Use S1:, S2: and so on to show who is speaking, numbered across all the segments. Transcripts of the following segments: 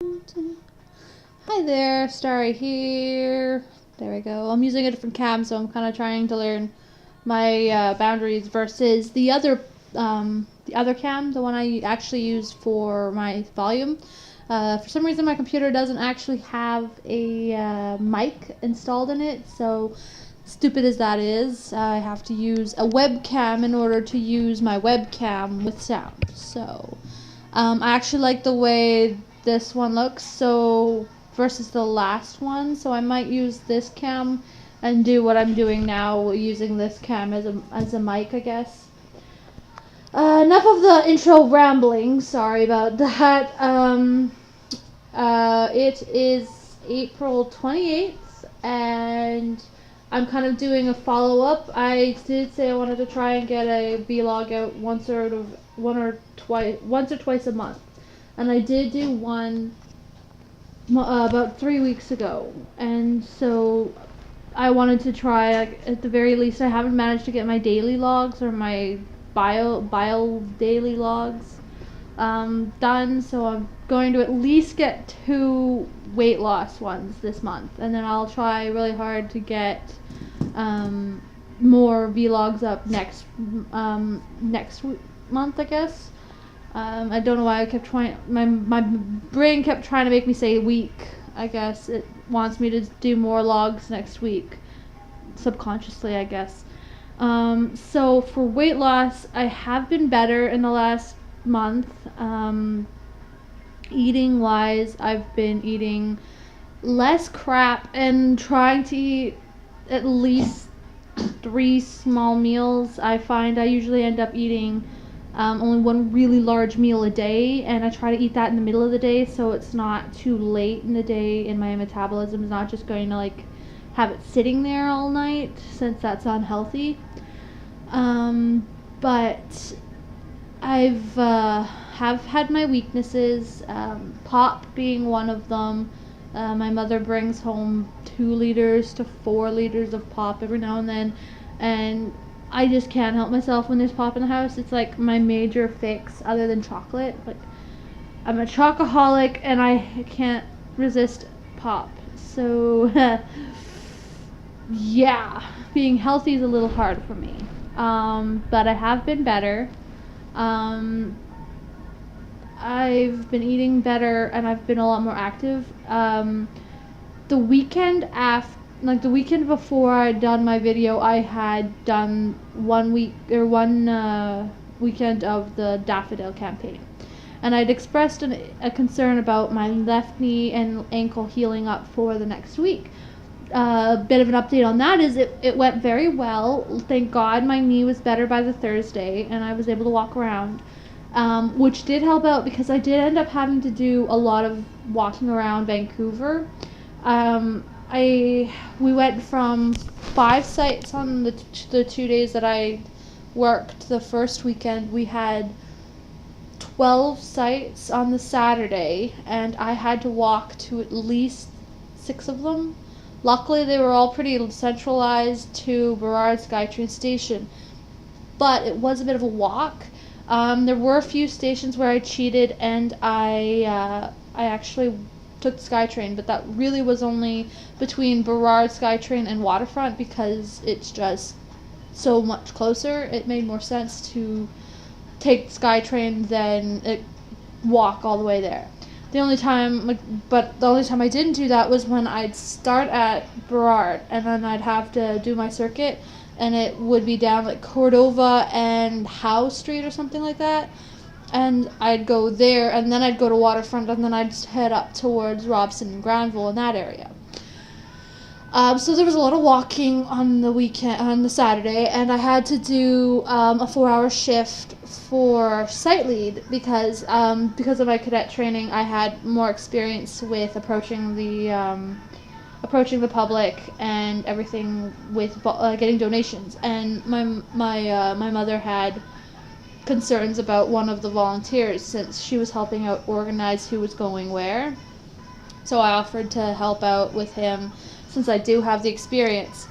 S1: Hi there, Starry here. There we go. I'm using a different cam, so I'm kind of trying to learn my boundaries versus the other cam, the one I actually use for my volume. For some reason, my computer doesn't actually have a mic installed in it, so stupid as that is, I have to use a webcam in order to use my webcam with sound. So, I actually like the way this one looks, so versus the last one. So I might use this cam and do what I'm doing now using this cam as a mic, I guess. Enough of the intro rambling. Sorry about that. It is April 28th, and I'm kind of doing a follow up. I did say I wanted to try and get a vlog out once or twice a month, and I did do one about 3 weeks ago, and so I wanted to try, like, at the very least. I haven't managed to get my daily logs or my bio daily logs done, so I'm going to at least get 2 weight loss ones this month, and then I'll try really hard to get more vlogs up next month, I guess. I don't know why I kept trying. My brain kept trying to make me say week. I guess it wants me to do more logs next week, subconsciously, I guess. So for weight loss, I have been better in the last month. Eating wise, I've been eating less crap and trying to eat at least 3 small meals. I find I usually end up eating only one really large meal a day, and I try to eat that in the middle of the day so it's not too late in the day and my metabolism is not just going to like have it sitting there all night, since that's unhealthy. But I've have had my weaknesses, pop being one of them. My mother brings home 2 liters to 4 liters of pop every now and then, and I just can't help myself when there's pop in the house. It's like my major fix other than chocolate. Like, I'm a chocoholic and I can't resist pop. So yeah, being healthy is a little hard for me. But I have been better. Um, I've been eating better and I've been a lot more active. The weekend before I'd done my video, I had done one weekend of the Daffodil campaign, and I'd expressed a concern about my left knee and ankle healing up for the next week. A bit of an update on that is it went very well. Thank God my knee was better by the Thursday and I was able to walk around, which did help out because I did end up having to do a lot of walking around Vancouver. We went from 5 sites on the 2 days that I worked. The first weekend we had 12 sites on the Saturday, and I had to walk to at least 6 of them. Luckily, they were all pretty centralized to Burrard SkyTrain station, but it was a bit of a walk. There were a few stations where I cheated, and I actually took SkyTrain, but that really was only between Burrard SkyTrain and Waterfront because it's just so much closer. It made more sense to take SkyTrain than walk all the way there. The only time I didn't do that was when I'd start at Burrard and then I'd have to do my circuit, and it would be down like Cordova and Howe Street or something like that. And I'd go there, and then I'd go to Waterfront, and then I'd head up towards Robson and Granville in that area. So there was a lot of walking on the Saturday, and I had to do a 4-hour shift for site lead because of my cadet training. I had more experience with approaching the public and everything with getting donations, and my mother had concerns about one of the volunteers since she was helping out organize who was going where. So I offered to help out with him since I do have the experience.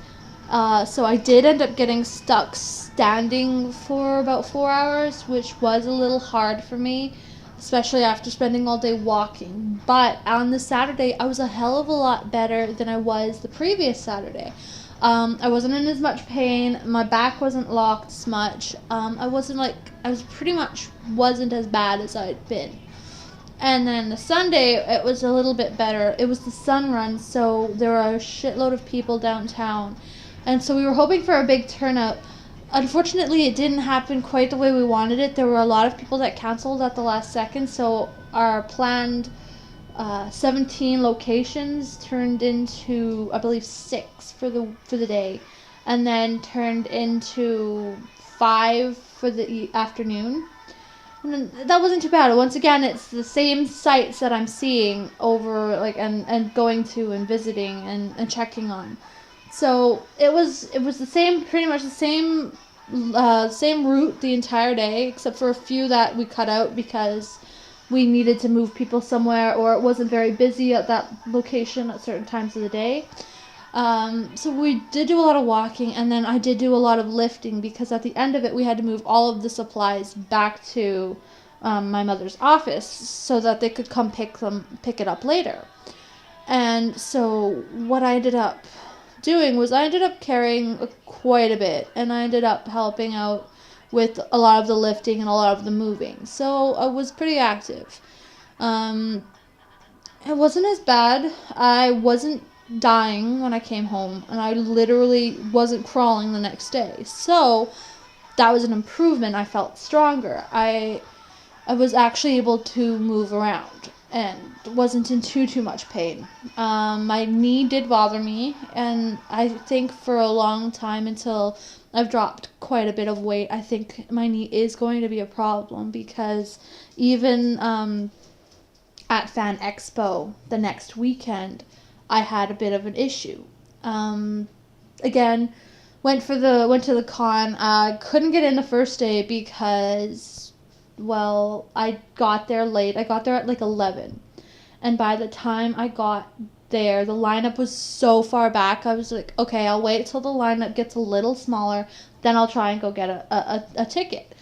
S1: So I did end up getting stuck standing for about 4 hours, which was a little hard for me. especially after spending all day walking. But on the Saturday, I was a hell of a lot better than I was the previous Saturday. I wasn't in as much pain. My back wasn't locked as much. I was pretty much wasn't as bad as I'd been. And then the Sunday, it was a little bit better. It was the sun run, so there were a shitload of people downtown. And so we were hoping for a big turnout. Unfortunately, it didn't happen quite the way we wanted it. There were a lot of people that canceled at the last second, so our planned 17 locations turned into, I believe, 6 for the day, and then turned into 5 for the afternoon. And that wasn't too bad. Once again, it's the same sites that I'm seeing over, like, and going to and visiting and checking on. So it was the same, pretty much the same route the entire day, except for a few that we cut out because we needed to move people somewhere, or it wasn't very busy at that location at certain times of the day. So we did do a lot of walking, and then I did do a lot of lifting because at the end of it we had to move all of the supplies back to my mother's office so that they could come pick it up later. And so what I ended up doing was I ended up carrying quite a bit, and I ended up helping out with a lot of the lifting and a lot of the moving. So I was pretty active. It wasn't as bad. I wasn't dying when I came home, and I literally wasn't crawling the next day. So that was an improvement. I felt stronger. I was actually able to move around and wasn't in too much pain. My knee did bother me, and I think for a long time, until I've dropped quite a bit of weight, I think my knee is going to be a problem, because even at Fan Expo the next weekend, I had a bit of an issue. Again, went to the con. Couldn't get in the first day because, well, I got there late. I got there at like 11. And by the time I got there, the lineup was so far back. I was like, okay, I'll wait till the lineup gets a little smaller, then I'll try and go get a ticket.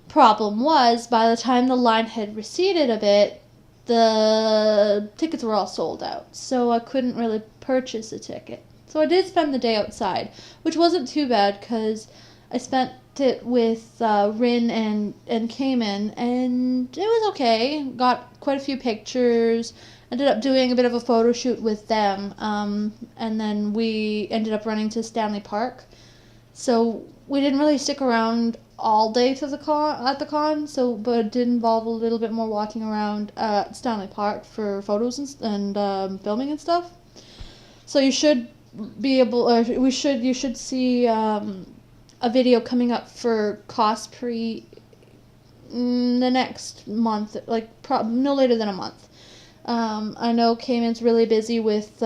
S1: Problem was, by the time the line had receded a bit, the tickets were all sold out, so I couldn't really purchase a ticket. So I did spend the day outside, which wasn't too bad because I spent it with Rin and Cayman, and it was okay. Got quite a few pictures. Ended up doing a bit of a photo shoot with them, and then we ended up running to Stanley Park. So we didn't really stick around all day to the con, so but it did involve a little bit more walking around Stanley Park for photos and filming and stuff. So you should be able, or you should see a video coming up for Cosprey the next month, like no later than a month. I know Cayman's really busy with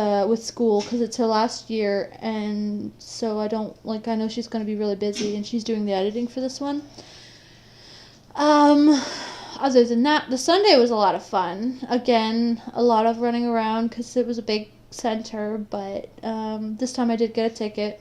S1: school because it's her last year, and so I know she's going to be really busy, and she's doing the editing for this one. Other than that, the Sunday was a lot of fun. Again, a lot of running around because it was a big center, but this time I did get a ticket.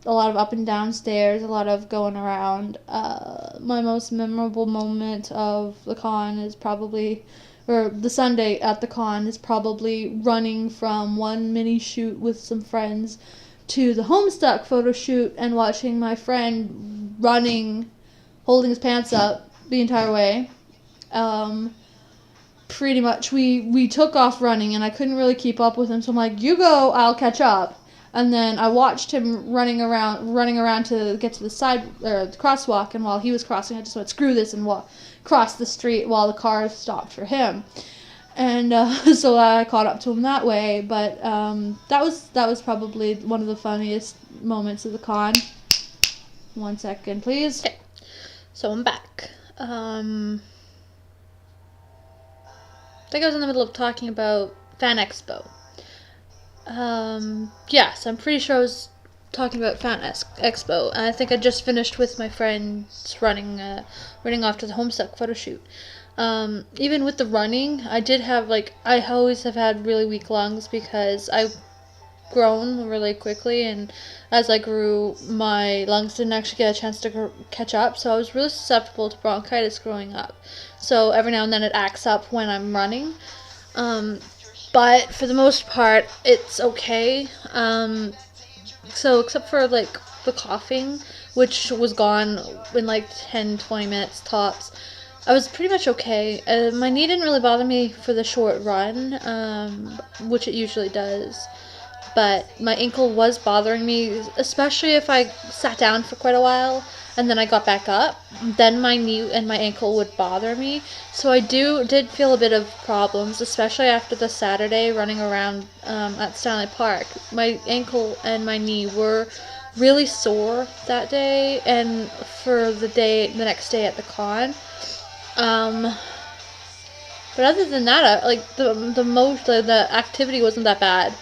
S1: A lot of up and down stairs, a lot of going around. My most memorable moment of the con is probably, or the Sunday at the con is probably running from one mini shoot with some friends to the Homestuck photo shoot and watching my friend running, holding his pants up the entire way. Pretty much we took off running and I couldn't really keep up with him, so I'm like, you go, I'll catch up. And then I watched him running around to get to the side, or the crosswalk, and while he was crossing, I just went, screw this, and crossed the street while the car stopped for him. And so I caught up to him that way, but that was probably one of the funniest moments of the con. 1 second, please. Okay. So I'm back. I think I was in the middle of talking about Fan Expo. Yes, I'm pretty sure I was talking about Fan Expo, and I think I just finished with my friends running off to the Homestuck photo shoot. Even with the running, I always have had really weak lungs because grown really quickly, and as I grew, my lungs didn't actually get a chance to catch up, so I was really susceptible to bronchitis growing up. So every now and then it acts up when I'm running. But for the most part, it's okay. So except for like the coughing, which was gone in like 10-20 minutes tops, I was pretty much okay. My knee didn't really bother me for the short run, which it usually does. But my ankle was bothering me, especially if I sat down for quite a while and then I got back up. Then my knee and my ankle would bother me. So I did feel a bit of problems, especially after the Saturday running around at Stanley Park. My ankle and my knee were really sore that day, and for the next day at the con. But other than that, the activity wasn't that bad.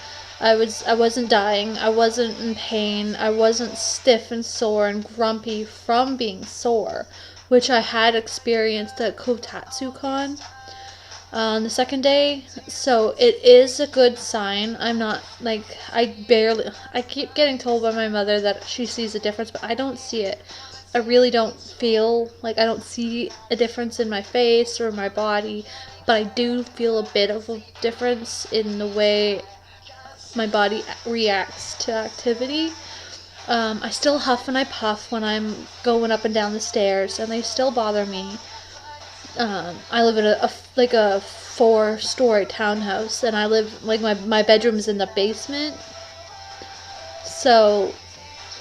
S1: I wasn't dying. I wasn't in pain. I wasn't stiff and sore and grumpy from being sore, which I had experienced at KotatsuCon on the second day. So it is a good sign. I'm not like I keep getting told by my mother that she sees a difference, but I don't see it. I really don't feel like I don't see a difference in my face or my body, but I do feel a bit of a difference in the way my body reacts to activity. I still huff and I puff when I'm going up and down the stairs, and they still bother me. I live in a 4-story townhouse, and I live like my bedroom is in the basement. So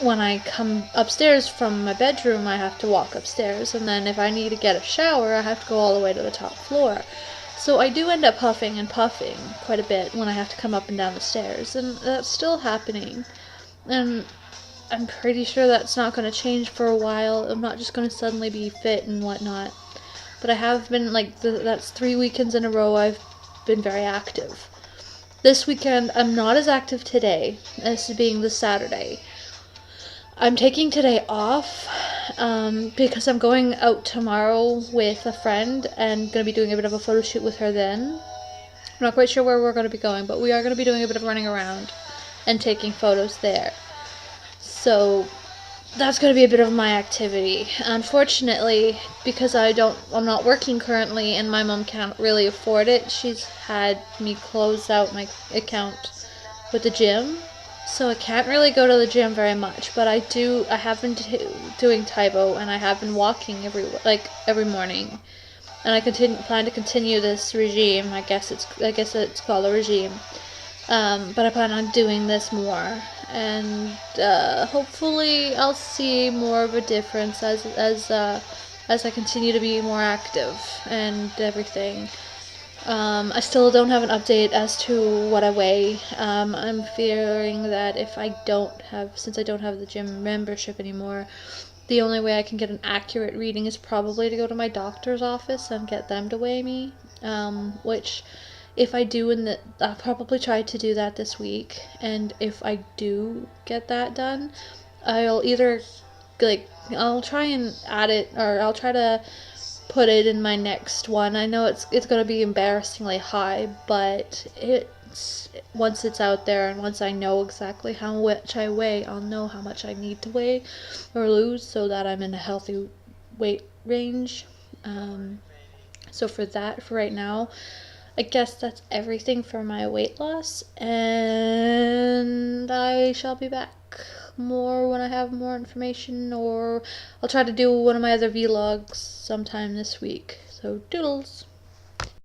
S1: when I come upstairs from my bedroom, I have to walk upstairs, and then if I need to get a shower, I have to go all the way to the top floor. So I do end up huffing and puffing quite a bit when I have to come up and down the stairs, and that's still happening. And I'm pretty sure that's not going to change for a while. I'm not just going to suddenly be fit and whatnot. But I have been, that's 3 weekends in a row I've been very active. This weekend, I'm not as active today as being the Saturday. I'm taking today off because I'm going out tomorrow with a friend and going to be doing a bit of a photo shoot with her then. I'm not quite sure where we're going to be going, but we are going to be doing a bit of running around and taking photos there. So that's going to be a bit of my activity. Unfortunately, because I'm not working currently and my mom can't really afford it, she's had me close out my account with the gym. So I can't really go to the gym very much, but I have been doing Taibo, and I have been walking every morning. And I plan to continue this regime. I guess it's called a regime. But I plan on doing this more, and hopefully I'll see more of a difference as I continue to be more active and everything. I still don't have an update as to what I weigh. I'm fearing that since I don't have the gym membership anymore, the only way I can get an accurate reading is probably to go to my doctor's office and get them to weigh me, which if I do, I'll probably try to do that this week, and if I do get that done, I'll either, I'll try and add it, or I'll try to put it in my next one. I know it's going to be embarrassingly high, but once it's out there and once I know exactly how much I weigh, I'll know how much I need to weigh or lose so that I'm in a healthy weight range. So for right now, I guess that's everything for my weight loss, and I shall be back more when I have more information, or I'll try to do one of my other vlogs sometime this week. So doodles!